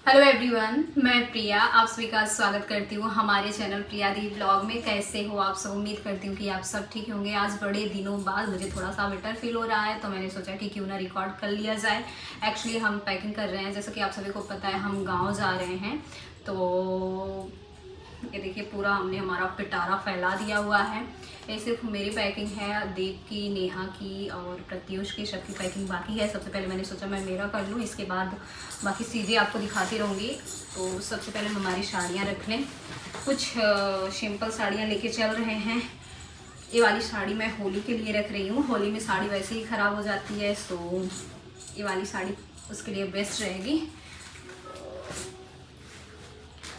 Hello everyone, मैं प्रिया आप सभी का स्वागत करती हूँ हमारे चैनल प्रिया दी ब्लॉग में। कैसे हो आप सब? उम्मीद करती हूँ कि आप सब ठीक होंगे। आज बड़े दिनों बाद मुझे थोड़ा सा बेटर फील हो रहा है, तो मैंने सोचा कि क्यों ना रिकॉर्ड कर लिया जाए। एक्चुअली हम पैकिंग कर रहे हैं, जैसा कि आप सभी को पता है हम गाँव जा रहे हैं। तो ये देखिए पूरा हमने हमारा पिटारा फैला दिया हुआ है। ये सिर्फ मेरी पैकिंग है, देव की, नेहा की और प्रत्युष की, सबकी पैकिंग बाकी है। सबसे पहले मैंने सोचा मैं मेरा कर लूँ, इसके बाद बाकी चीज़ें आपको दिखाती रहूँगी। तो सबसे पहले हमारी साड़ियाँ रख लें। कुछ सिंपल साड़ियाँ लेके चल रहे हैं। ये वाली साड़ी मैं होली के लिए रख रही हूँ। होली में साड़ी वैसे ही ख़राब हो जाती है, तो ये वाली साड़ी उसके लिए बेस्ट रहेगी।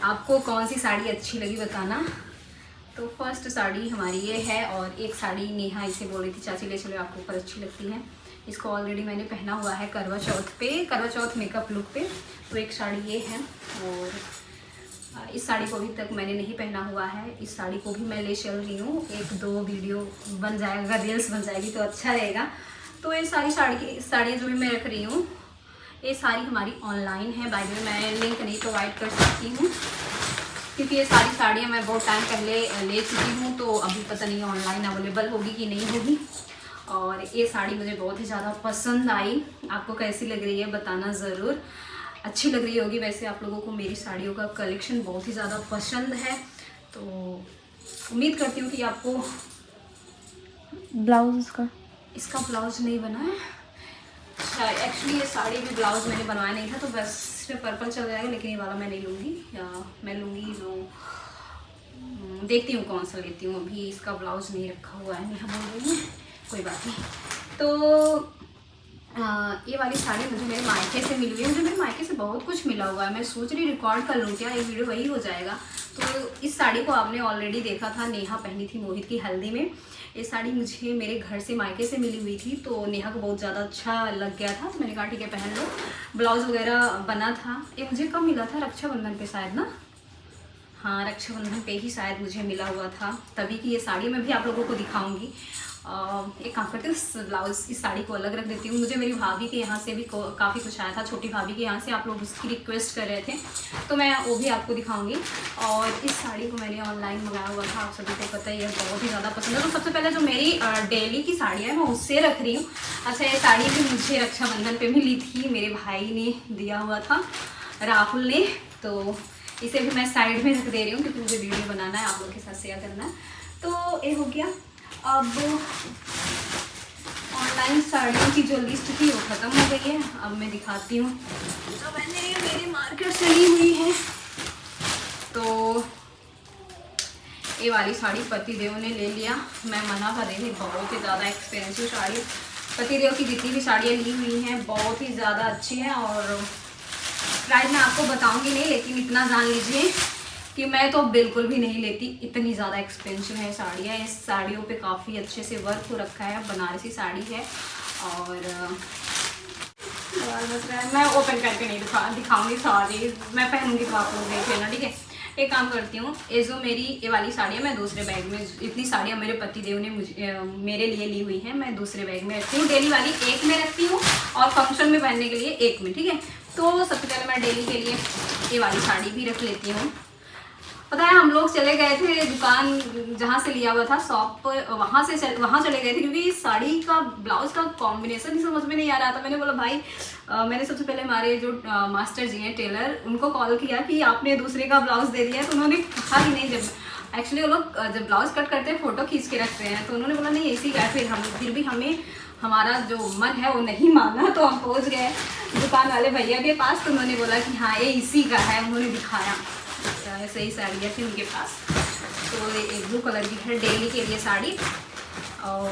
आपको कौन सी साड़ी अच्छी लगी बताना। तो फर्स्ट साड़ी हमारी ये है, और एक साड़ी नेहा इसे बोल रही थी चाची ले चलो, आपको ऊपर अच्छी लगती है। इसको ऑलरेडी मैंने पहना हुआ है करवा चौथ पे, करवा चौथ मेकअप लुक पे। तो एक साड़ी ये है, और इस साड़ी को अभी तक मैंने नहीं पहना हुआ है। इस साड़ी को भी मैं ले चल रही हूँ। एक दो वीडियो बन जाएगा, रील्स बन जाएगी तो अच्छा रहेगा। तो ये सारी साड़ियाँ जो भी मैं रख रही हूँ, ये सारी हमारी ऑनलाइन है। बाय द वे मैं लिंक नहीं प्रोवाइड कर सकती हूँ, क्योंकि ये सारी साड़ियाँ मैं बहुत टाइम पहले ले चुकी हूँ, तो अभी पता नहीं ऑनलाइन अवेलेबल होगी कि नहीं होगी। और ये साड़ी मुझे बहुत ही ज़्यादा पसंद आई। आपको कैसी लग रही है बताना ज़रूर। अच्छी लग रही होगी। वैसे आप लोगों को मेरी साड़ियों का कलेक्शन बहुत ही ज़्यादा पसंद है, तो उम्मीद करती हूँ कि आपको। ब्लाउज इसका ब्लाउज नहीं बना है। अच्छा, एक्चुअली ये साड़ी भी ब्लाउज मैंने बनवाया नहीं था, तो बस इसमें पर्पल चल जाएगा, लेकिन ये वाला मैं नहीं लूँगी। या मैं लूँगी जो देखती हूँ कौन सा लेती हूँ। अभी इसका ब्लाउज नहीं रखा हुआ है, नहीं हम बोल रही हैं, कोई बात नहीं। तो ये वाली साड़ी मुझे मेरे मायके से मिली हुई है। मुझे मेरे मायके से बहुत कुछ मिला हुआ है। मैं सोच रही रिकॉर्ड कर लूँ क्या, ये वीडियो वही हो जाएगा। तो इस साड़ी को आपने ऑलरेडी देखा था, नेहा पहनी थी मोहित की हल्दी में। ये साड़ी मुझे मेरे घर से मायके से मिली हुई थी, तो नेहा को बहुत ज़्यादा अच्छा लग गया था, तो मैंने कहा ठीक है पहन लो। ब्लाउज वगैरह बना था। ये मुझे कब मिला था? रक्षाबंधन पे शायद ना। हाँ, रक्षाबंधन पे ही शायद मुझे मिला हुआ था, तभी की ये साड़ी मैं भी आप लोगों को दिखाऊंगी। एक काम करती हूँ, ब्लाउज इस साड़ी को अलग रख देती हूँ। मुझे मेरी भाभी के यहाँ से भी काफ़ी कुछ आया था, छोटी भाभी के यहाँ से। आप लोग उसकी रिक्वेस्ट कर रहे थे, तो मैं वो भी आपको दिखाऊंगी। और इस साड़ी को मैंने ऑनलाइन मंगाया हुआ था, आप सभी को पता ही है, बहुत ही ज़्यादा पसंद है। तो सबसे पहले जो मेरी डेली की साड़ी है मैं उससे रख रही हूँ। अच्छा, ये साड़ी भी मुझे रक्षाबंधन पर मिली थी, मेरे भाई ने दिया हुआ था, राहुल ने। तो इसे भी मैं साइड में रख दे रही हूँ, क्योंकि मुझे वीडियो बनाना है, आप लोगों के साथ शेयर करना है। तो ये हो गया। अब ऑनलाइन साड़ियों की जो लिस्ट थी वो ख़त्म हो गई है। अब मैं दिखाती हूँ जो मैंने मेरी मार्केट से ली हुई है। तो ये वाली साड़ी पतिदेव ने ले लिया, मैं मना कर रही थी, बहुत ही ज़्यादा एक्सपेंसिव साड़ी। पतिदेव की जितनी भी साड़ियाँ ली हुई हैं बहुत ही ज़्यादा अच्छी हैं, और प्राइस मैं आपको बताऊंगी नहीं, लेकिन इतना जान लीजिए कि मैं तो बिल्कुल भी नहीं लेती, इतनी ज़्यादा एक्सपेंसिव है साड़ियाँ। इस साड़ियों पे काफ़ी अच्छे से वर्क हो रखा है, बनारसी साड़ी है। और बस रहा है, मैं ओपन करके नहीं दिखाऊंगी, सॉरी। मैं पहनूंगी तो आप लोग देख लेना, ठीक है। एक काम करती हूँ, ये जो मेरी ये वाली साड़ी है मैं दूसरे बैग में, इतनी साड़ियाँ मेरे पतिदेव ने मेरे लिए ली हुई हैं, मैं दूसरे बैग में रखती हूँ। डेली वाली एक में रखती हूँ, और फंक्शन में पहनने के लिए एक में, ठीक है। तो सबसे पहले मैं डेली के लिए ये वाली साड़ी भी रख लेती हूँ। पता है हम लोग चले गए थे दुकान जहाँ से लिया हुआ था, शॉप, वहाँ चले गए थे, क्योंकि इस साड़ी का ब्लाउज का कॉम्बिनेशन समझ में नहीं आ रहा था। मैंने बोला भाई, मैंने सबसे पहले हमारे जो मास्टर जी हैं टेलर, उनको कॉल किया कि आपने दूसरे का ब्लाउज दे दिया है। तो उन्होंने कहा कि नहीं, जब एक्चुअली वो लोग जब ब्लाउज कट करते हैं फ़ोटो खींच के रखते हैं, तो उन्होंने बोला नहीं इसी का। फिर भी हमें हमारा जो मन है वो नहीं माना, तो हम पहुँच गए दुकान वाले भैया के पास। तो उन्होंने बोला कि हाँ ये इसी का है, उन्होंने दिखाया। ऐसे ही साड़ियाँ थी उनके पास। तो ये ब्लू कलर की है डेली के लिए साड़ी। और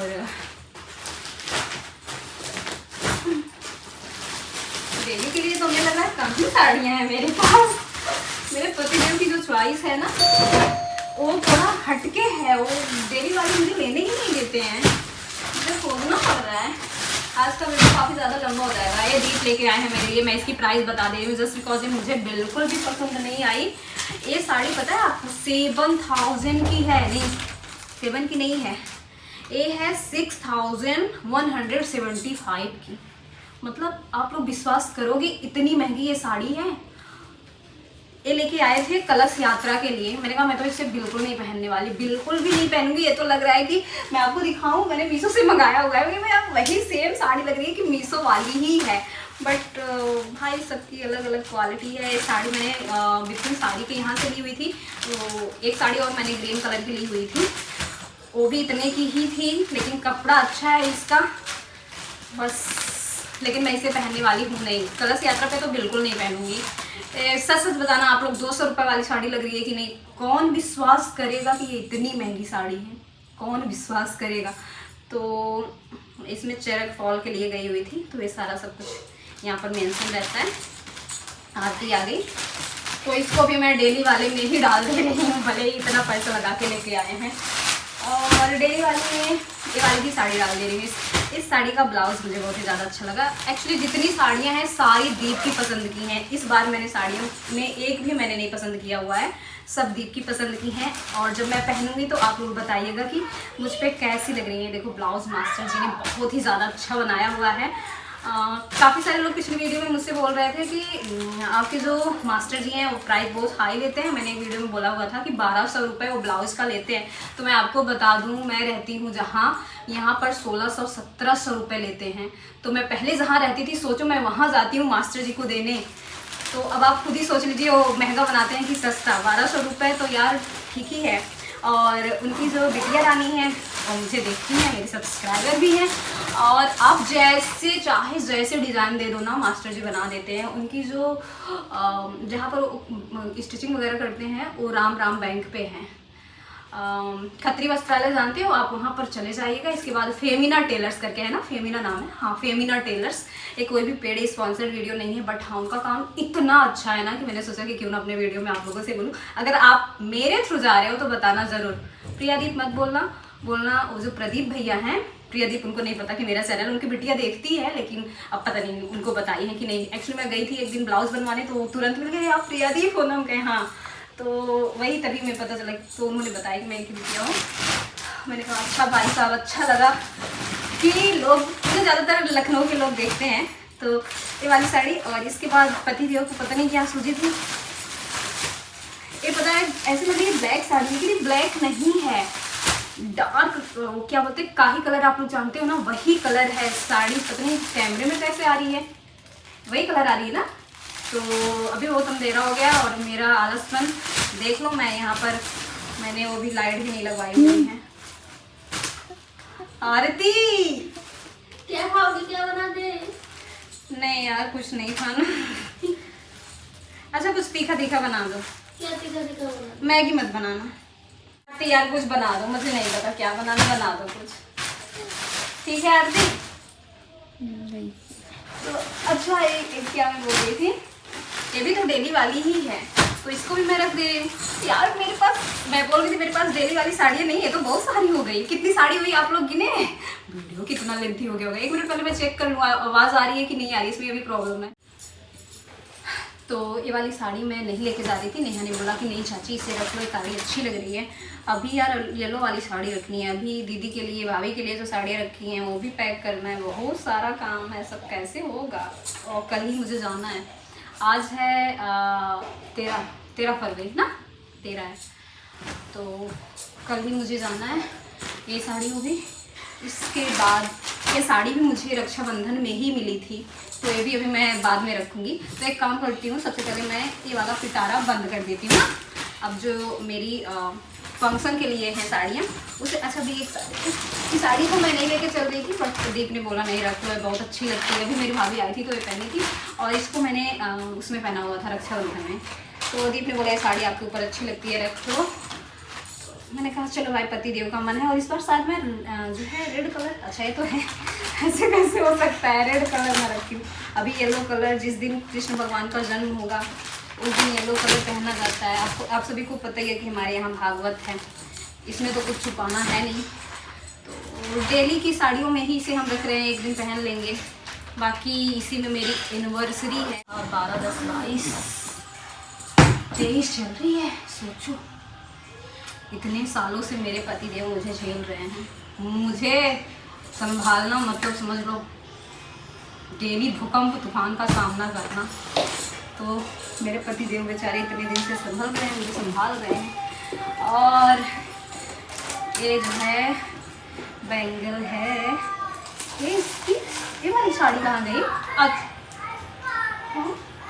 डेली के लिए तो मुझे लग रहा है कम ही साड़ियाँ हैं मेरे पास। मेरे पतिदेव की जो चॉइस है ना, वो थोड़ा हटके है, वो डेली वाली मुझे लेने ही नहीं देते हैं, मुझे खोजना पड़ रहा है। आज का वीडियो काफ़ी ज़्यादा लंबा हो जाएगा। ये दीप लेके आए हैं मेरे लिए, मैं इसकी प्राइस बता दे रही हूँ, जस्ट बिकॉज ये मुझे बिल्कुल भी पसंद नहीं आई। ये साड़ी पता है आपको 7,000 की है, नहीं 7 की नहीं है, ये है 6,175 की। मतलब आप लोग विश्वास करोगे इतनी महंगी ये साड़ी है। ये लेके आए थे कलश यात्रा के लिए। मैंने कहा मैं तो इसे बिल्कुल नहीं पहनने वाली, बिल्कुल भी नहीं पहनूंगी। ये तो लग रहा है कि मैं आपको दिखाऊं, मैंने मीशो से मंगाया हुआ है। मैं अब वही सेम साड़ी लग रही है कि मीशो वाली ही है, बट भाई सबकी अलग अलग क्वालिटी है। ये साड़ी मैंने बिल्कुल साड़ी के यहाँ से ली हुई थी। तो एक साड़ी और मैंने ग्रीन कलर की ली हुई थी, वो भी इतने की ही थी, लेकिन कपड़ा अच्छा है इसका बस। लेकिन मैं इसे पहनने वाली हूँ नहीं, कलश यात्रा पे तो बिल्कुल नहीं पहनूंगी। सच सच बताना आप लोग, 200 रुपये वाली साड़ी लग रही है कि नहीं? कौन विश्वास करेगा कि ये इतनी महंगी साड़ी है? कौन विश्वास करेगा? तो इसमें चरक फॉल के लिए गई हुई थी, तो ये सारा सब कुछ यहाँ पर मेंशन रहता है। आरती आ गई तो इसको भी मैं डेली वाले में ही डाल दे रही हूँ, भले ही इतना पैसा लगा के लेके आए हैं। और डेली वाले में ये वाली भी साड़ी डाल दे रही हूँ। इस साड़ी का ब्लाउज मुझे बहुत ही ज़्यादा अच्छा लगा। एक्चुअली जितनी साड़ियाँ हैं सारी दीप की पसंद की हैं। इस बार मैंने साड़ियों में एक भी मैंने नहीं पसंद किया हुआ है, सब दीप की पसंद की हैं। और जब मैं पहनूंगी तो आप लोग बताइएगा कि मुझ पर कैसी लग रही है। देखो ब्लाउज मास्टर जी ने बहुत ही ज़्यादा अच्छा बनाया हुआ है। काफ़ी सारे लोग पिछली वीडियो में मुझसे बोल रहे थे कि आपके जो मास्टर जी हैं वो प्राइस बहुत हाई लेते हैं। मैंने एक वीडियो में बोला हुआ था कि 1200 रुपये वो ब्लाउज़ का लेते हैं। तो मैं आपको बता दूं, मैं रहती हूं जहां, यहाँ पर 1600-1700 रुपये लेते हैं। तो मैं पहले जहां रहती थी, सोचो मैं वहां जाती हूँ मास्टर जी को देने। तो अब आप खुद ही सोच लीजिए वो महंगा बनाते हैं कि सस्ता। 1200 रुपये तो यार ठीक ही है। और उनकी जो बिटिया रानी है वो मुझे देखती हैं, मेरे सब्सक्राइबर भी हैं। और आप जैसे चाहे जैसे डिज़ाइन दे दो ना, मास्टर जी बना देते हैं। उनकी जो जहाँ पर स्टिचिंग वगैरह करते हैं वो राम बैंक पे हैं। खत्री वस्त्रालय जानते हो आप, वहाँ पर चले जाइएगा। इसके बाद फेमिना टेलर्स करके है ना, फेमिना नाम है, हाँ फेमिना टेलर्स। ये कोई भी पेड स्पॉन्सर्ड वीडियो नहीं है, बट हाँ उनका काम इतना अच्छा है ना कि मैंने सोचा कि क्यों ना अपने वीडियो में आप लोगों से बोलूँ। अगर आप मेरे थ्रू जा रहे हो तो बताना ज़रूर। प्रियादीप मत बोलना, वो जो प्रदीप भैया हैं, प्रियादीप, उनको नहीं पता कि मेरा चैनल, उनकी बिटिया देखती है, लेकिन अब पता नहीं उनको बताई है कि नहीं। एक्चुअली मैं गई थी एक दिन ब्लाउज़ बनवाने, तो तुरंत मिल गए आप प्रियादीप हो ना, हम कहे हाँ। तो वही तभी मैं पता चला, तो उन्होंने बताया कि मैं इनकी बिटिया हूँ। मैंने कहा अच्छा भाई साहब, अच्छा लगा कि लोग, मुझे ज़्यादातर लखनऊ के लोग देखते हैं। तो ये वाली साड़ी, और इसके बाद पति देव को पता नहीं क्या सूझी थी, ये पता है ऐसे लग रही है ब्लैक साड़ी, लेकिन ब्लैक नहीं है, डार्क क्या बोलते हैं, काही कलर, आप लोग जानते हो ना, वही कलर है साड़ी। पता नहीं कैमरे में कैसे आ रही है, वही कलर आ रही है ना। तो अभी वो तुम देरा हो गया और मेरा आलसपन देख लो। मैं यहाँ पर मैंने वो भी लाइट भी नहीं लगवाई हुई है। आरती क्या खाओगी, क्या बना दे? नहीं यार कुछ नहीं खाना। अच्छा कुछ तीखा तीखा बना दो। क्या तीखा तीखा बना? मैगी मत बनाना यार, कुछ बना दो, मुझे नहीं पता क्या बनाना, बना दो कुछ, ठीक है आरती? नहीं तो अच्छा, एक क्या मैं बोल रही थी, ये भी तो डेली वाली ही है, तो इसको भी मैं रख दे रही हूँ यार। मेरे पास, मैं बोल रही थी मेरे पास डेली वाली साड़ियाँ नहीं है, तो बहुत सारी हो गई। कितनी साड़ी हुई आप लोग गिने? वीडियो कितना लेंथी हो गया होगा। 1 मिनट पहले मैं चेक कर लूँ आवाज़ आ रही है कि नहीं आ रही, इसमें अभी प्रॉब्लम है। तो ये वाली साड़ी मैं नहीं लेके जा रही थी, नेहा ने बोला कि नहीं चाची इसे रख लो, ये साड़ी अच्छी लग रही है। अभी यार येलो वाली साड़ी रखनी है, अभी दीदी के लिए, भाभी के लिए जो साड़ियाँ रखी हैं वो भी पैक करना है, बहुत सारा काम है, सब कैसे होगा। और कल ही मुझे जाना है, आज है 13 फरवरी ना, 13 है, तो कल ही मुझे जाना है। ये साड़ी होगी, इसके बाद ये साड़ी भी मुझे रक्षाबंधन में ही मिली थी, तो ये भी अभी मैं बाद में रखूँगी। तो एक काम करती हूँ, सबसे पहले मैं ये वाला पिटारा बंद कर देती हूँ ना। अब जो मेरी फंक्शन के लिए हैं साड़ियाँ, उसे, अच्छा भी एक साड़ी को मैं नहीं लेके चल रही थी, बट प्रदीप ने बोला नहीं रख लो, बहुत अच्छी लगती है। अभी मेरी भाभी आई थी तो ये पहनी थी, और इसको मैंने उसमें पहना हुआ था रक्षाबंधन में, तो दीप ने बोला ये साड़ी आपके ऊपर अच्छी लगती है, रख लो। मैंने कहा चलो भाई, पति देव का मन है। और इस बार साथ में जो है रेड कलर, अच्छा ये तो है, ऐसे कैसे हो सकता है, रेड कलर मैं रखी हूँ। अभी येलो कलर, जिस दिन कृष्ण भगवान का जन्म होगा उस दिन येलो कलर पहना जाता है। आपको, आप सभी को पता ही है कि हमारे यहाँ भागवत है, इसमें तो कुछ छुपाना है नहीं। तो डेली की साड़ियों में ही इसे हम रख रहे हैं, एक दिन पहन लेंगे। बाकी इसी में मेरी एनिवर्सरी है, और 12, 10, 22, 23 चल रही है। सोचो इतने सालों से मेरे पति देव मुझे झेल रहे हैं, मुझे संभालना मतलब समझ लो डेली भूकंप तूफान का सामना करना। तो मेरे पति देव बेचारे इतने दिन से संभल रहे हैं, मुझे संभाल रहे हैं। और ये जो है बैंगल है, ये वाली साड़ी कहाँ गई?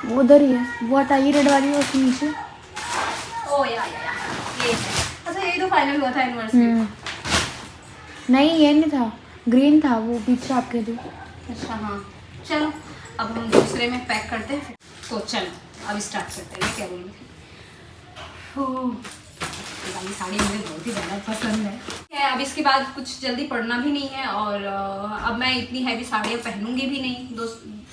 वो उधर ही है, वो हटाइए रेड वाली उसके नीचे। ओ या ये है। अच्छा यही तो फाइनल हुआ था एनिवर्सरी। नहीं ये नहीं था, ग्रीन था वो पीछे आपके थे। अच्छा हाँ, चलो अब हम दूसरे में पैक करते हैं। तो चलो अब स्टार्ट करते हैं। क्या बोलूँ, ये साड़ी मुझे बहुत ही ज़्यादा पसंद है। अब इसके बाद कुछ जल्दी पड़ना भी नहीं है, और अब मैं इतनी हैवी साड़ियाँ पहनूंगी भी नहीं।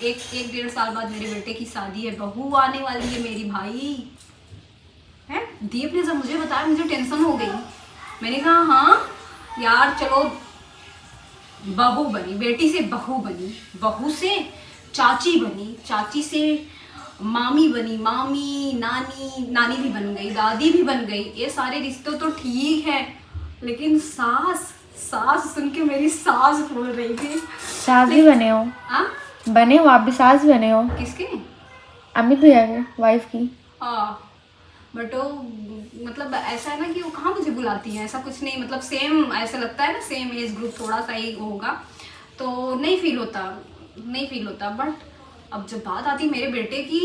एक डेढ़ साल बाद मेरे बेटे की शादी है, बहू आने वाली है मेरी भाई है। दीप ने जब मुझे बताया मुझे टेंशन हो गई। मैंने कहा हाँ यार चलो, बहू बनी, बेटी से बहू बनी, बहू से चाची बनी, चाची से मामी बनी, मामी नानी भी बन गई, दादी भी बन गई। ये सारे रिश्ते तो ठीक है, लेकिन सास सुन के मेरी सास फूल रही थी। सास भी बने हो? हाँ बने हो आप भी, सास बने हो? किसके? अमित भैया के वाइफ की। हाँ बट वो मतलब ऐसा है ना कि वो कहाँ मुझे बुलाती हैं, ऐसा कुछ नहीं। मतलब सेम ऐसा लगता है ना, सेम एज ग्रुप थोड़ा सा ही होगा तो नहीं फील होता। बट अब जब बात आती मेरे बेटे की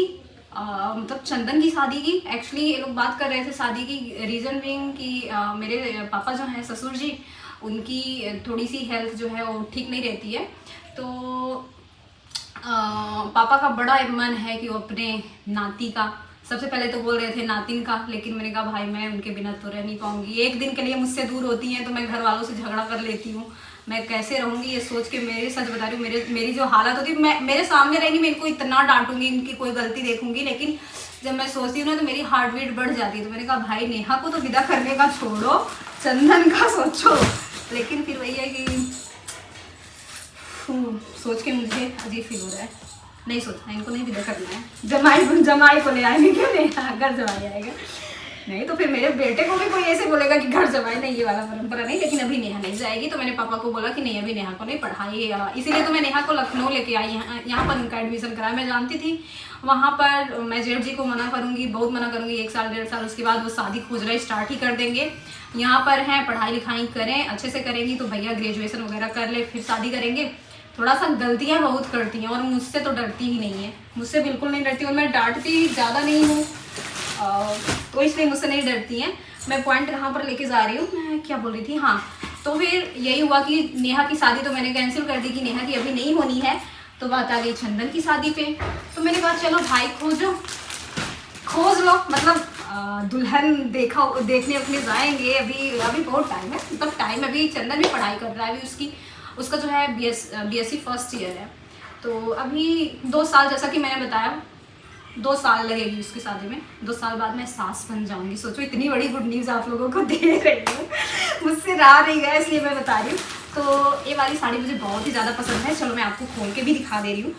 मतलब चंदन की शादी की, एक्चुअली ये लोग बात कर रहे थे शादी की, रीज़न बीइंग कि मेरे पापा जो हैं ससुर जी, उनकी थोड़ी सी हेल्थ जो है वो ठीक नहीं रहती है। तो पापा का बड़ा मन है कि वो अपने नाती का, सबसे पहले तो बोल रहे थे नातिन का, लेकिन मैंने कहा भाई मैं उनके बिना तो रह नहीं पाऊंगी। एक दिन के लिए मुझसे दूर होती हैं तो मैं घर वालों से झगड़ा कर लेती हूँ, मैं कैसे रहूँगी ये सोच के। मेरे सच बता रही हूँ, मेरी जो हालत होती है, मैं मेरे सामने रहेंगी मैं इनको इतना डांटूंगी, इनकी कोई गलती देखूंगी, लेकिन जब मैं सोचती हूँ ना तो मेरी हार्ट बीट बढ़ जाती है। तो मैंने कहा भाई नेहा को तो विदा करने का छोड़ो, चंदन का सोचो। लेकिन फिर वही है कि सोच के मुझे अजीब फील हो रहा है। नहीं सोचना, इनको नहीं विदा करना है। जमाई को ले आएंगे, क्यों नहीं, घर जमाई आएगा। नहीं तो फिर मेरे बेटे को भी कोई ऐसे बोलेगा कि घर जमाई नहीं, ये वाला परंपरा नहीं। लेकिन अभी नेहा नहीं जाएगी, तो मैंने पापा को बोला कि नहीं अभी नेहा को नहीं पढ़ाई, इसीलिए तो मैं नेहा को लखनऊ लेके आई, यहाँ पर उनका एडमिशन कराया। मैं जानती थी वहाँ पर मैं जेठ जी को मना करूँगी, बहुत मना करूँगी, 1 साल 1.5 साल, उसके बाद वो शादी खोजना स्टार्ट ही कर देंगे। यहाँ पर हैं पढ़ाई लिखाई करें, अच्छे से करेंगी तो भैया ग्रेजुएशन वगैरह कर ले, फिर शादी करेंगे। थोड़ा सा गलतियाँ बहुत करती हैं और मुझसे तो डरती ही नहीं है, मुझसे बिल्कुल नहीं डरती, और मैं डांटती ज़्यादा नहीं हूँ तो इसलिए मुझसे नहीं डरती हैं। मैं पॉइंट कहाँ पर लेके जा रही हूँ, मैं क्या बोल रही थी, हाँ। तो फिर यही हुआ कि नेहा की शादी तो मैंने कैंसिल कर दी कि नेहा की अभी नहीं होनी है, तो बात आ गई चंदन की शादी पे। तो मैंने कहा चलो भाई खोज लो, मतलब दुल्हन देखने अपने जाएंगे। अभी बहुत टाइम है, मतलब टाइम, अभी चंदन भी पढ़ाई कर रहा है, अभी उसका जो है BSc फर्स्ट ईयर है। तो अभी 2 साल, जैसा कि मैंने बताया 2 साल लगेगी उसकी शादी में। 2 साल बाद मैं सास बन जाऊंगी। सोचो इतनी बड़ी गुड न्यूज़ आप लोगों को दे रही हूँ, मुझसे रहा नहीं गया इसलिए मैं बता रही हूँ। तो ये वाली साड़ी मुझे बहुत ही ज़्यादा पसंद है। चलो मैं आपको खोल के भी दिखा दे रही हूँ।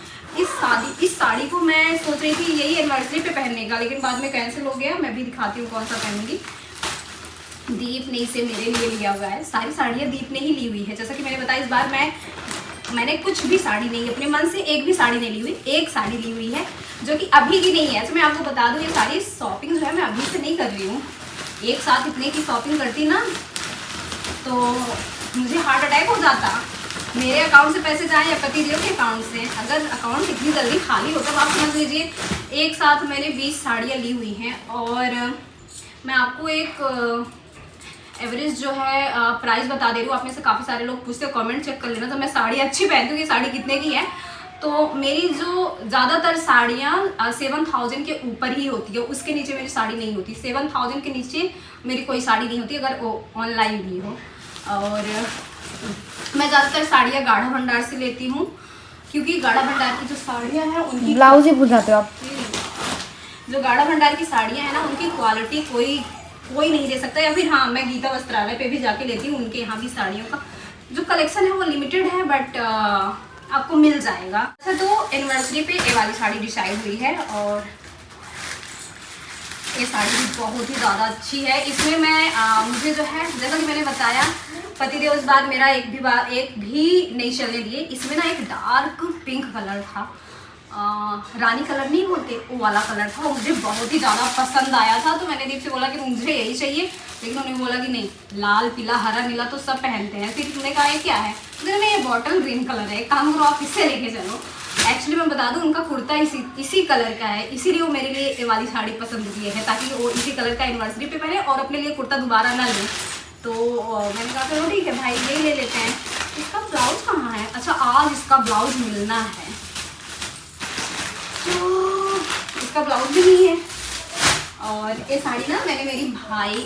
इस साड़ी को मैं सोच रही थी यही एनिवर्सरी पे पहनने का, लेकिन बाद में कैंसिल हो गया। मैं भी दिखाती हूँ कौन सा पहनूंगी। दीप ने इसे मेरे लिए लिया हुआ है, सारी साड़ियाँ दीप ने ही ली हुई है। जैसा कि मैंने बताया, इस बार मैंने कुछ भी साड़ी नहीं, अपने मन से एक भी साड़ी नहीं ली हुई। एक साड़ी ली हुई है जो कि अभी की नहीं है। अच्छा मैं आपको बता दूँ, ये सारी शॉपिंग जो है मैं अभी से नहीं कर रही हूँ। एक साथ इतने की शॉपिंग करती ना तो मुझे हार्ट अटैक हो जाता। मेरे अकाउंट से पैसे जाएँ या पतिदेव के अकाउंट से, अगर अकाउंट इतनी जल्दी खाली होता तो आप समझ लीजिए एक साथ मैंने 20 साड़ियाँ ली हुई हैं। और मैं आपको एक एवरेज जो है प्राइस बता दे रही हूँ। आप में से काफ़ी सारे लोग पूछते हो, कमेंट चेक कर लेना। तो मैं साड़ी अच्छी पहनती हूँ, ये साड़ी कितने की है। तो मेरी जो ज़्यादातर साड़ियाँ 7000 के ऊपर ही होती है, उसके नीचे मेरी साड़ी नहीं होती। 7000 के नीचे मेरी कोई साड़ी नहीं होती, अगर वो ऑनलाइन भी हो। और मैं ज़्यादातर साड़ियाँ गाढ़ा भंडार से लेती हूँ, क्योंकि गाढ़ा भंडार की जो साड़ियाँ हैं उनकी ब्लाउज ही भूल जाते हो आप। जो गाढ़ा भंडार की साड़ियाँ हैं ना, उनकी क्वालिटी कोई नहीं दे सकता। या फिर हाँ, मैं गीता वस्त्रालय पे भी जाके लेती हूँ, उनके यहाँ भी साड़ियों का जो कलेक्शन है वो लिमिटेड है, बट आपको मिल जाएगा। अच्छा तो एनिवर्सरी पे ये वाली साड़ी डिसाइड हुई है, और ये साड़ी भी बहुत ही ज़्यादा अच्छी है। इसमें मैं मुझे जो है, जैसा कि मैंने बताया, पतिदेव इस बार मेरा एक भी नहीं चलने दिए। इसमें ना एक डार्क पिंक कलर था, रानी कलर नहीं बोलते, वो वाला कलर था, मुझे बहुत ही ज़्यादा पसंद आया था। तो मैंने दीप से बोला कि मुझे यही चाहिए, लेकिन उन्होंने बोला कि नहीं, लाल पीला हरा नीला तो सब पहनते हैं। फिर तुमने कहा ये क्या है, मुझे नहीं, ये बॉटल ग्रीन कलर है, एक काम करो आप इससे लेके चलो। एक्चुअली मैं बता दूं, उनका कुर्ता इसी कलर का है, इसीलिए वो मेरे लिए ये वाली साड़ी पसंद किए है, ताकि वो इसी कलर का एनिवर्सरी पे पहने और अपने लिए कुर्ता दोबारा ना लें। तो मैंने कहा चलो ठीक है भाई, ये ले लेते हैं। इसका ब्लाउज कहाँ है? अच्छा, आज इसका ब्लाउज मिलना है, तो इसका ब्लाउज भी नहीं है। और ये साड़ी ना मैंने मेरी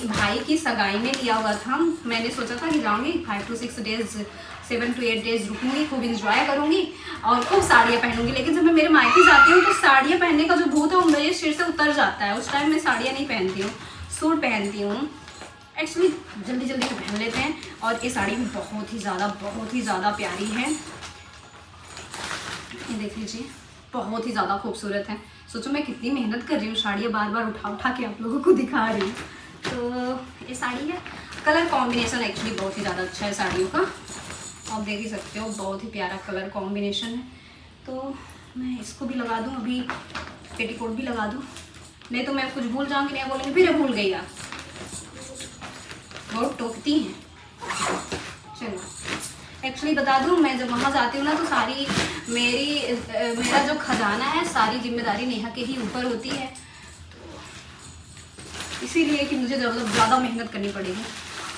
भाई की सगाई में लिया हुआ था। मैंने सोचा था कि जाऊँगी 5 to 6 डेज, 7 to 8 डेज रुकूंगी, खूब इंजॉय करूँगी और खूब साड़ियाँ पहनूंगी। लेकिन जब मैं मेरे मायके जाती हूँ तो साड़ियाँ पहनने का जो भूत है वो मेरे सिर से उतर जाता है। उस टाइम मैं साड़ियाँ नहीं पहनती हूँ, सूट पहनती हूँ। एक्चुअली जल्दी जल्दी पहन लेते हैं। और ये साड़ी भी बहुत ही ज़्यादा प्यारी है, ये देख लीजिए, बहुत ही ज़्यादा खूबसूरत है। सोचो मैं कितनी मेहनत कर रही हूँ, साड़ियाँ बार बार उठा के आप लोगों को दिखा रही हूँ। तो ये साड़ी है, कलर कॉम्बिनेशन एक्चुअली बहुत ही ज़्यादा अच्छा है साड़ियों का, आप देख ही सकते हो, बहुत ही प्यारा कलर कॉम्बिनेशन है। तो मैं इसको भी लगा दूँ, अभी पेटीकोट भी लगा दूँ, नहीं तो मैं कुछ भूल जाऊँगी, नहीं बोलेंगे फिर भूल गई आप, बहुत टोकती हैं। चलो एक्चुअली बता दूँ, मैं जब वहाँ जाती हूँ ना तो सारी मेरा जो खजाना है, सारी जिम्मेदारी नेहा के ही ऊपर होती है, इसीलिए कि मुझे ज़्यादा मेहनत करनी पड़ेगी।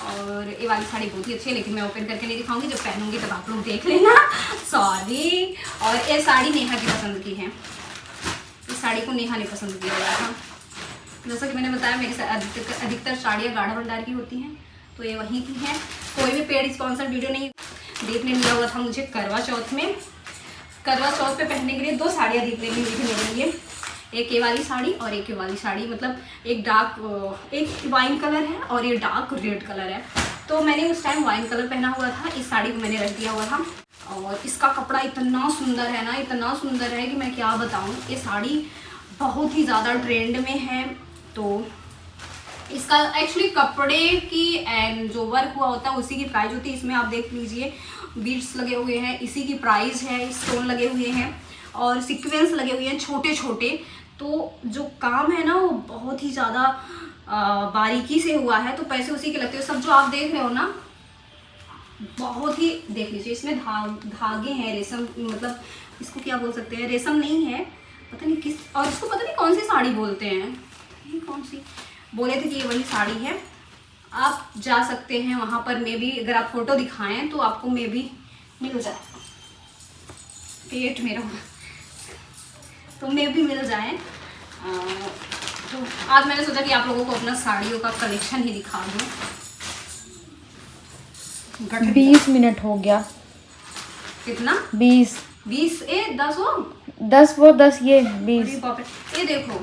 और ये वाली साड़ी बहुत ही अच्छी है, लेकिन मैं ओपन करके नहीं दिखाऊंगी, जब पहनूंगी तब आप लोग देख लेना। सॉरी। और ये साड़ी नेहा की पसंद की है, इस साड़ी को नेहा ने पसंद किया हुआ था। जैसा कि मैंने बताया, मेरी अधिकतर साड़ियाँ गाढ़ा भंडार की होती हैं, तो ये वहीं की है। कोई भी पेड स्पॉन्सर वीडियो नहीं। दीप ने लिया हुआ था मुझे करवा चौथ में, करवा चौथ पे पहनने के लिए 2 साड़ियाँ दीप ने ली थी मेरे लिए, एक ये वाली साड़ी और एक ये वाली साड़ी, मतलब एक वाइन कलर है और ये डार्क रेड कलर है। तो मैंने उस टाइम वाइन कलर पहना हुआ था, इस साड़ी को मैंने रख दिया हुआ था। और इसका कपड़ा इतना सुंदर है ना, इतना सुंदर है कि मैं क्या बताऊँ। ये साड़ी बहुत ही ज़्यादा ट्रेंड में है। तो इसका एक्चुअली कपड़े की एंड जो वर्क हुआ होता है उसी की प्राइस होती है। इसमें आप देख लीजिए, बीड्स लगे हुए हैं, इसी की प्राइस है, स्टोन लगे हुए हैं और सीक्वेंस लगे हुए हैं छोटे छोटे। तो जो काम है ना वो बहुत ही ज़्यादा बारीकी से हुआ है, तो पैसे उसी के लगते हैं। सब जो आप देख रहे हो ना, बहुत ही, देख लीजिए, इसमें धागे हैं, रेशम, मतलब इसको क्या बोल सकते हैं, रेशम नहीं है, पता नहीं किस, और इसको पता नहीं कौन सी साड़ी बोलते हैं, ये कौन सी बोले थे कि ये वही साड़ी है। आप जा सकते हैं वहाँ पर, मे बी अगर आप फोटो दिखाएं तो आपको मे बी मिल जाए, पेट मेरा, तो मे भी मिल जाए। तो आज मैंने सोचा कि आप लोगों को अपना साड़ियों का कलेक्शन ही दिखा दूँ। 20 मिनट हो गया। कितना? 20 10 हो, 10 वो 10 ये 20। ये देखो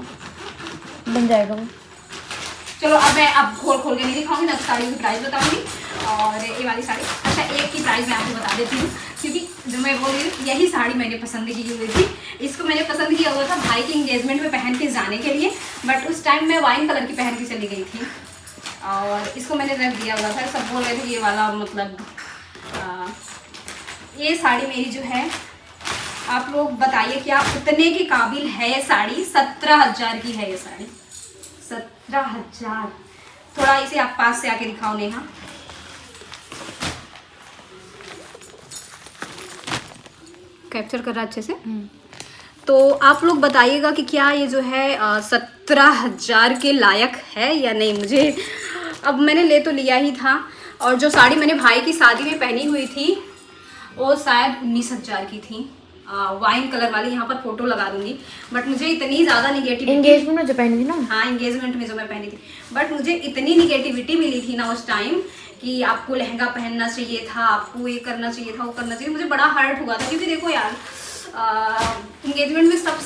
बन जाएगा वो। चलो अब मैं खोल के नहीं दिखाऊंगी ना, साड़ियों की प्राइस बताऊंगी। और ये वाली साड़ी, अच्छा एक की प्राइस मैं आपको बता देती हूँ, क्योंकि जो मैं बोल रही हूँ यही साड़ी मैंने पसंद की हुई थी। इसको मैंने पसंद किया हुआ था भाई के एंगेजमेंट में पहन के जाने के लिए, बट उस टाइम मैं वाइन कलर की पहन के चली गई थी और इसको मैंने रख दिया हुआ था। सब बोल रहे थे ये वाला, मतलब ये साड़ी मेरी जो है, आप लोग बताइए क्या उतने के काबिल है ये साड़ी। 17,000 की है ये साड़ी, 17,000। थोड़ा इसे आप पास से आके दिखाओ नेहा। कैप्चर कर रहा अच्छे से। तो आप लोग बताइएगा कि क्या ये जो है 17,000 के लायक है या नहीं। मुझे अब मैंने ले तो लिया ही था, और जो साड़ी मैंने भाई की शादी में पहनी हुई थी वो शायद 19,000 की थी, वाइन कलर वाली। यहाँ पर फोटो लगा दूंगी। बट मुझे इतनी ज़्यादा निगेटिविटी, एंगेजमेंट में जो पहनी थी ना, हाँ एंगेजमेंट में जो मैं पहनी थी, बट मुझे इतनी निगेटिविटी मिली थी ना उस टाइम कि आपको लहंगा पहनना चाहिए था, आपको ये करना चाहिए था, वो करना चाहिए। मुझे बड़ा हर्ट हुआ था, क्योंकि देखो यार, एंगेजमेंट में सब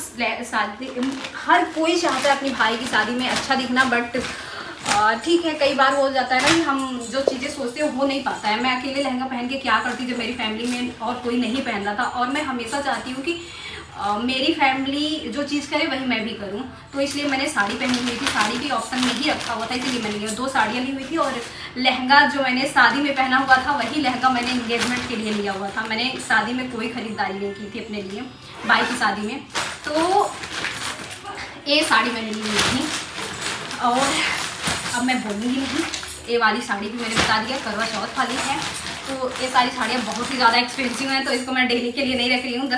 शादी, हर कोई चाहता है अपनी भाई की शादी में अच्छा दिखना, बट ठीक है, कई बार हो जाता है ना कि हम जो चीज़ें सोचते हैं हो नहीं पाता है। मैं अकेले लहंगा पहन के क्या करती जब मेरी फैमिली में और कोई नहीं पहन रहा था। और मैं हमेशा चाहती हूँ कि मेरी फैमिली जो चीज़ करे वही मैं भी करूं, तो इसलिए मैंने साड़ी पहनी हुई थी। साड़ी भी ऑप्शन में ही रखा हुआ था, इसलिए मैंने 2 साड़ियाँ ली हुई थी और लहंगा जो मैंने शादी में पहना हुआ था वही लहंगा मैंने इंगेजमेंट के लिए लिया हुआ था। मैंने शादी में कोई ख़रीदारी नहीं की थी अपने लिए, भाई की शादी में। तो ये साड़ी मैंने ली हुई थी और अब मैं बोलूँगी नहीं, ये वाली साड़ी भी मैंने बता दिया करवा चौथ वाली है। तो ये सारी साड़ियाँ बहुत ही ज़्यादा एक्सपेंसिव हैं, तो इसको मैं डेली के लिए नहीं रख रही हूँ,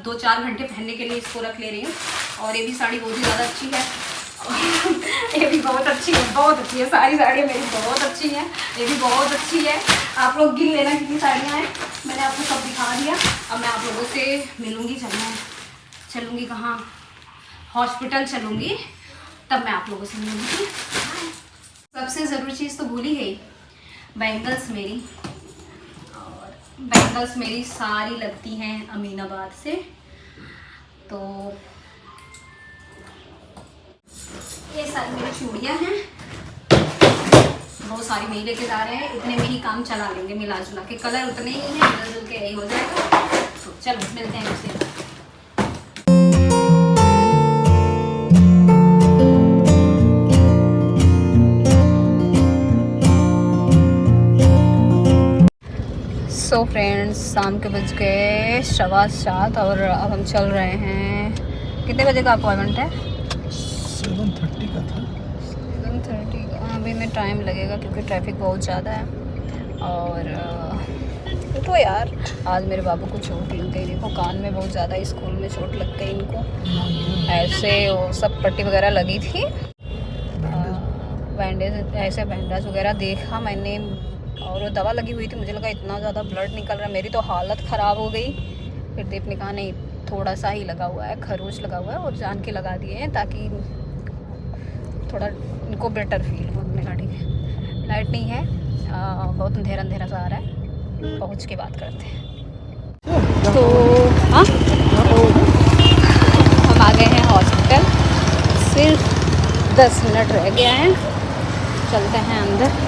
2-4 घंटे पहनने के लिए इसको रख ले रही हूँ। और ये भी साड़ी बहुत ही ज़्यादा अच्छी है और ये भी बहुत अच्छी है, बहुत अच्छी है। सारी साड़ियाँ मेरी बहुत अच्छी हैं, ये भी बहुत अच्छी है। आप लोग गिन लेना कितनी साड़ियाँ हैं, मैंने आपको सब दिखा दिया। अब मैं आप लोगों से मिलूँगी, चलूँगी कहाँ, हॉस्पिटल चलूँगी, तब मैं आप लोगों से मिलूँगी। सबसे ज़रूरी चीज़ तो भूल ही गई, बैंगल्स मेरी। और बैंगल्स मेरी सारी लगती हैं अमीनाबाद से। तो ये सारी मेरी चूड़ियाँ हैं, बहुत सारी नहीं लेके जा रहे हैं, इतने में ही काम चला लेंगे मिला जुला के। कलर उतने ही हैं, मिला जुल के यही हो जाएगा। तो चलो मिलते हैं उससे। सो फ्रेंड्स, शाम के बज गए 7:15 और अब हम चल रहे हैं। कितने बजे का अपॉइंटमेंट है? 7:30 का था। 7:30 का। अभी में टाइम लगेगा क्योंकि ट्रैफिक बहुत ज़्यादा है। और तो यार आज मेरे बाबू को चोट लग गई, देखो कान में बहुत ज़्यादा, स्कूल में चोट लग गई इनको। ऐसे वो सब पट्टी वगैरह लगी थी, बैंडेज, ऐसे बैंडेज वगैरह देखा मैंने और वो दवा लगी हुई थी। मुझे लगा इतना ज़्यादा ब्लड निकल रहा है, मेरी तो हालत ख़राब हो गई। फिर दीप ने कहा नहीं, थोड़ा सा ही लगा हुआ है, खरोच लगा हुआ है और जान के लगा दिए हैं ताकि थोड़ा इनको बेटर फील हो। हमने कहा ठीक है। लाइट नहीं है, बहुत अंधेरा अंधेरा सा आ रहा है, पहुँच के बात करते हैं। तो हाँ, हम आ गए हैं हॉस्पिटल, सिर्फ 10 मिनट रह गया है, चलते हैं अंदर।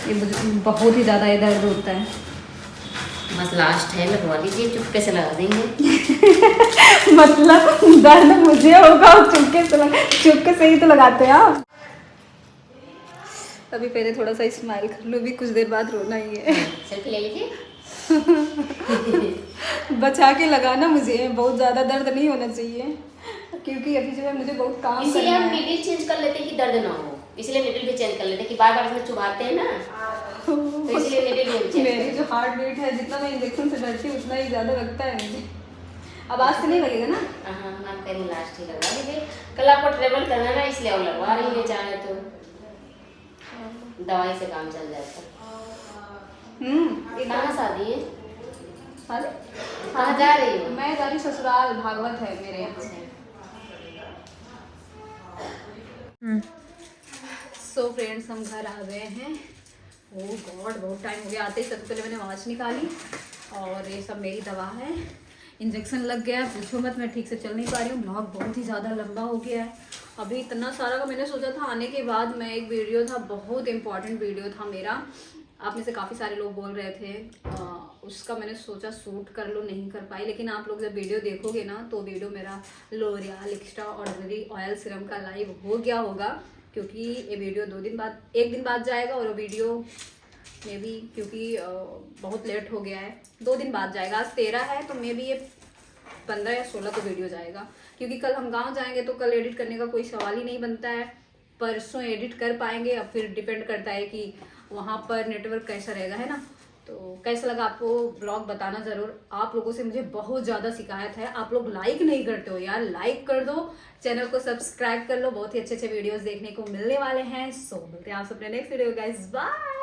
ये मुझे बहुत ही ज़्यादा दर्द होता है। बस लास्ट है, लगवा लीजिए, चुपके से लगा देंगे। मतलब दर्द मुझे होगा और चुपके से ही तो लगाते हैं आप। अभी पहले थोड़ा सा स्माइल कर लो, भी कुछ देर बाद रोना ही है। सेल्फी ले लीजिए। बचा के लगाना, मुझे बहुत ज़्यादा दर्द नहीं होना चाहिए क्योंकि अभी जो है मुझे बहुत काम इसलिए करना हम है। निडल चेंज कर लेते हैं कि दर्द ना हो, इसलिए निडल भी चेंज कर लेते हैं कि बार बार इसमें चुभाते हैं ना, तो इसलिए निडल भी चेंज। मेरी जो हार्ट बीट है, जितना मैं इंजेक्शन से डरती हूँ उतना ही ज़्यादा लगता है मुझे। अब आज से नहीं लगेगा ना? हाँ, हम कहीं लास्ट ही लगवा लीजिए। कल आपको ट्रेवल करना है ना, इसलिए आप लगवा रही है, चाहे तो दवाई से काम चल जाता। कहाँ शादी है? कहाँ जा रही हो? मैं जा रही ससुराल, भागवत है मेरे यहाँ। सो फ्रेंड्स, हम घर आ गए हैं। ओह गॉड, बहुत टाइम हो गया। आते ही सबसे पहले मैंने वॉच निकाली और ये सब मेरी दवा है। इंजेक्शन लग गया, पूछो मत, मैं ठीक से चल नहीं पा रही हूँ। ब्लॉग बहुत ही ज़्यादा लंबा हो गया है। अभी इतना सारा का मैंने सोचा था आने के बाद मैं एक वीडियो था, बहुत इंपॉर्टेंट वीडियो था मेरा, आप में से काफ़ी सारे लोग बोल रहे थे, उसका मैंने सोचा शूट कर लो, नहीं कर पाई। लेकिन आप लोग जब वीडियो देखोगे ना तो वीडियो मेरा L'Oreal extra ordinary oil serum का लाइव हो गया होगा, क्योंकि ये वीडियो 2 दिन बाद, 1 दिन बाद जाएगा और वो वीडियो मे बी, क्योंकि बहुत लेट हो गया है, 2 दिन बाद जाएगा। आज 13 है तो मे बी ये 15 या 16 को वीडियो जाएगा, क्योंकि कल हम गांव जाएंगे तो कल एडिट करने का कोई सवाल ही नहीं बनता है। परसों एडिट कर पाएंगे, अब फिर डिपेंड करता है कि वहाँ पर नेटवर्क कैसा रहेगा, है ना। तो कैसा लगा आपको ब्लॉग बताना ज़रूर। आप लोगों से मुझे बहुत ज़्यादा शिकायत है, आप लोग लाइक नहीं करते हो यार, लाइक कर दो, चैनल को सब्सक्राइब कर लो, बहुत ही अच्छे अच्छे वीडियोस देखने को मिलने वाले हैं। सो मिलते हैं आप अपने नेक्स्ट वीडियो गाइस, बाय।